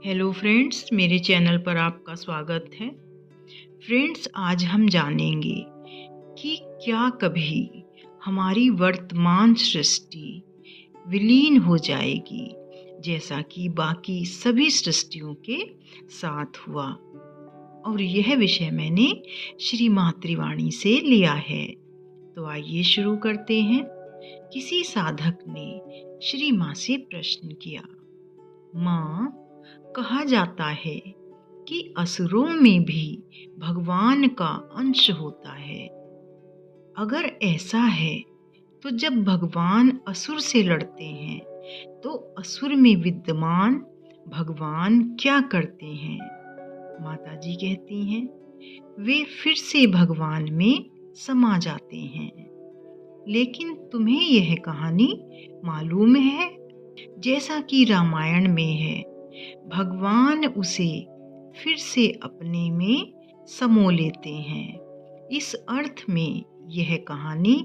Hello friends, मेरे channel पर आपका स्वागत है। फ्रेंड्स, आज हम जानेंगे कि क्या कभी हमारी वर्तमान सृष्टि विलीन हो जाएगी जैसा कि बाकी सभी सृष्टियों के साथ हुआ। और यह विषय मैंने श्री मातृवाणी से लिया है। तो आइए शुरू करते हैं। किसी साधक ने श्री माँ से प्रश्न किया, माँ, कहा जाता है कि असुरों में भी भगवान का अंश होता है। अगर ऐसा है तो जब भगवान असुर से लड़ते हैं तो असुर में विद्यमान भगवान क्या करते हैं? माता जी कहती हैं, वे फिर से भगवान में समा जाते हैं। लेकिन तुम्हें यह कहानी मालूम है? जैसा कि रामायण में है, भगवान उसे फिर से अपने में समो लेते हैं। इस अर्थ में यह कहानी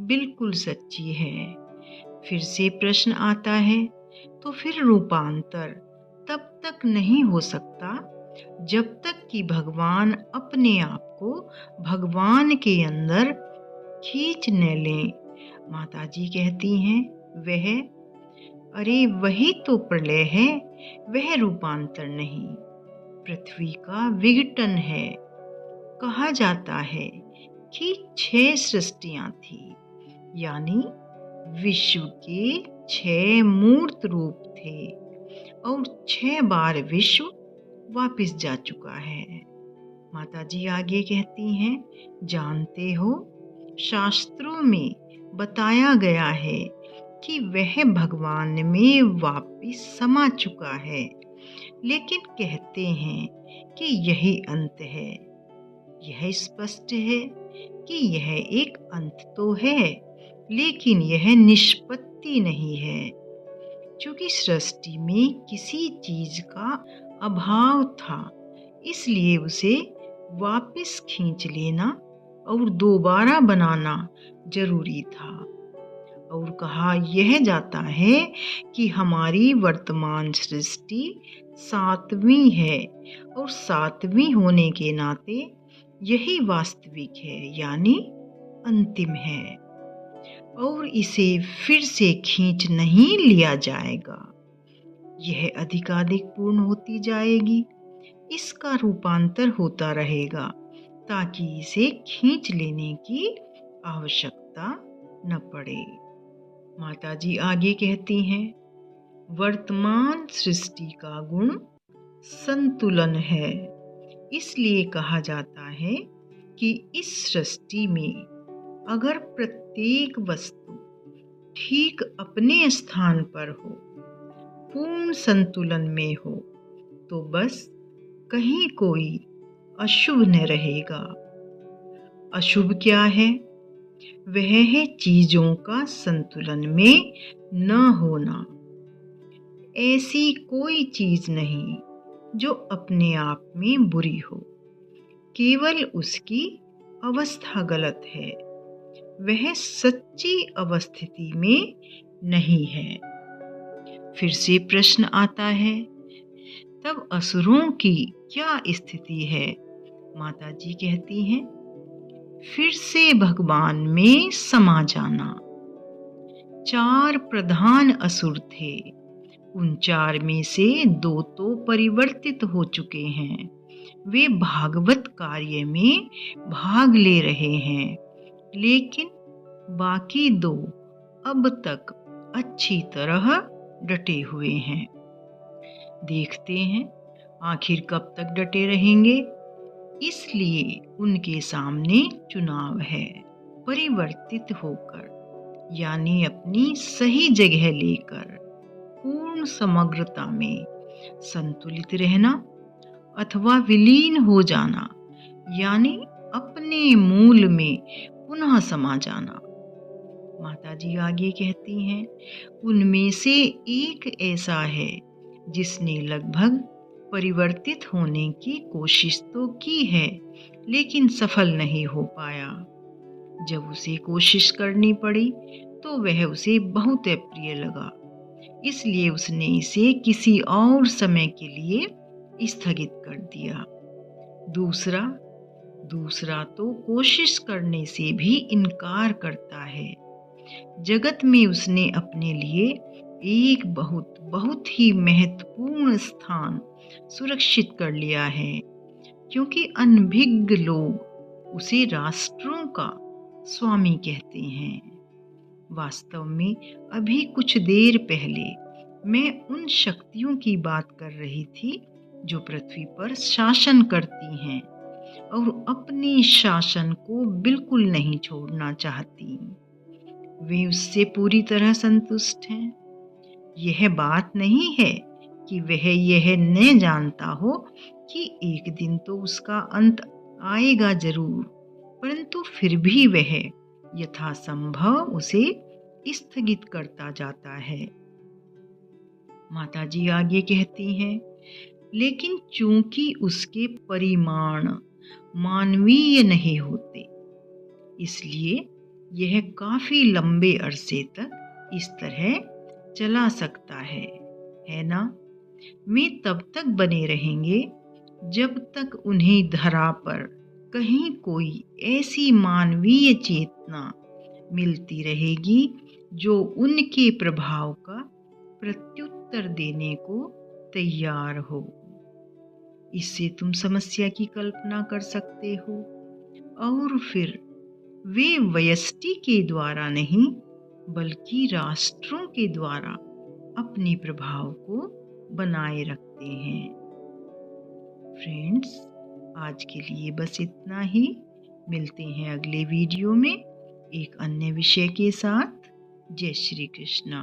बिल्कुल सच्ची है। फिर से प्रश्न आता है, तो फिर रूपांतर तब तक नहीं हो सकता जब तक कि भगवान अपने आप को भगवान के अंदर खींच न लें। माता जी कहती हैं, अरे वही तो प्रलय है, वह रूपांतर नहीं, पृथ्वी का विघटन है। कहा जाता है कि 6 सृष्टियां थी, यानी विश्व के 6 मूर्त रूप थे और 6 बार विश्व वापिस जा चुका है। माता जी आगे कहती हैं, जानते हो, शास्त्रों में बताया गया है कि वह भगवान में वापिस समा चुका है, लेकिन कहते हैं कि यही अंत है। यह स्पष्ट है कि यह एक अंत तो है, लेकिन यह निष्पत्ति नहीं है। क्योंकि सृष्टि में किसी चीज का अभाव था, इसलिए उसे वापिस खींच लेना और दोबारा बनाना जरूरी था। और कहा यह जाता है कि हमारी वर्तमान सृष्टि 7वीं है और 7वीं होने के नाते यही वास्तविक है, यानी अंतिम है, और इसे फिर से खींच नहीं लिया जाएगा। यह अधिकाधिक पूर्ण होती जाएगी, इसका रूपांतर होता रहेगा ताकि इसे खींच लेने की आवश्यकता न पड़े। माता जी आगे कहती हैं, वर्तमान सृष्टि का गुण संतुलन है। इसलिए कहा जाता है कि इस सृष्टि में अगर प्रत्येक वस्तु ठीक अपने स्थान पर हो, पूर्ण संतुलन में हो, तो बस कहीं कोई अशुभ न रहेगा। अशुभ क्या है? वह है चीजों का संतुलन में न होना। ऐसी कोई चीज नहीं जो अपने आप में बुरी हो, केवल उसकी अवस्था गलत है, वह सच्ची अवस्थिति में नहीं है। फिर से प्रश्न आता है, तब असुरों की क्या स्थिति है? माता जी कहती हैं, फिर से भगवान में समा जाना। 4 प्रधान असुर थे, उन 4 में से 2 तो परिवर्तित हो चुके हैं। वे भागवत कार्य में भाग ले रहे हैं, लेकिन बाकी 2 अब तक अच्छी तरह डटे हुए हैं। देखते हैं आखिर कब तक डटे रहेंगे। इसलिए उनके सामने चुनाव है, परिवर्तित होकर, यानी अपनी सही जगह लेकर पूर्ण समग्रता में संतुलित रहना, अथवा विलीन हो जाना, यानी अपने मूल में पुनः समा जाना। माता जी आगे कहती हैं, उनमें से एक ऐसा है जिसने लगभग परिवर्तित होने की कोशिश तो की है, लेकिन सफल नहीं हो पाया। जब उसे कोशिश करनी पड़ी तो वह उसे बहुत अप्रिय लगा, इसलिए उसने इसे किसी और समय के लिए स्थगित कर दिया। दूसरा तो कोशिश करने से भी इनकार करता है। जगत में उसने अपने लिए एक बहुत बहुत ही महत्वपूर्ण स्थान सुरक्षित कर लिया है, क्योंकि अनभिज्ञ लोग उसे राष्ट्रों का स्वामी कहते हैं। वास्तव में अभी कुछ देर पहले मैं उन शक्तियों की बात कर रही थी जो पृथ्वी पर शासन करती हैं और अपने शासन को बिल्कुल नहीं छोड़ना चाहती। वे उससे पूरी तरह संतुष्ट हैं। यह बात नहीं है कि वह यह न जानता हो कि एक दिन तो उसका अंत आएगा जरूर, परंतु फिर भी वह यथासंभव उसे स्थगित करता जाता है। माताजी आगे कहती हैं, लेकिन चूंकि उसके परिमाण मानवीय नहीं होते, इसलिए यह काफी लंबे अरसे तक इस तरह चला सकता है ना? वे तब तक बने रहेंगे जब तक उन्हें धरा पर कहीं कोई ऐसी मानवीय चेतना मिलती रहेगी जो उनके प्रभाव का प्रत्युत्तर देने को तैयार हो। इससे तुम समस्या की कल्पना कर सकते हो। और फिर वे व्यष्टि के द्वारा नहीं बल्कि राष्ट्रों के द्वारा अपने प्रभाव को बनाए रखते हैं। फ्रेंड्स, आज के लिए बस इतना ही। मिलते हैं अगले वीडियो में एक अन्य विषय के साथ। जय श्री कृष्णा।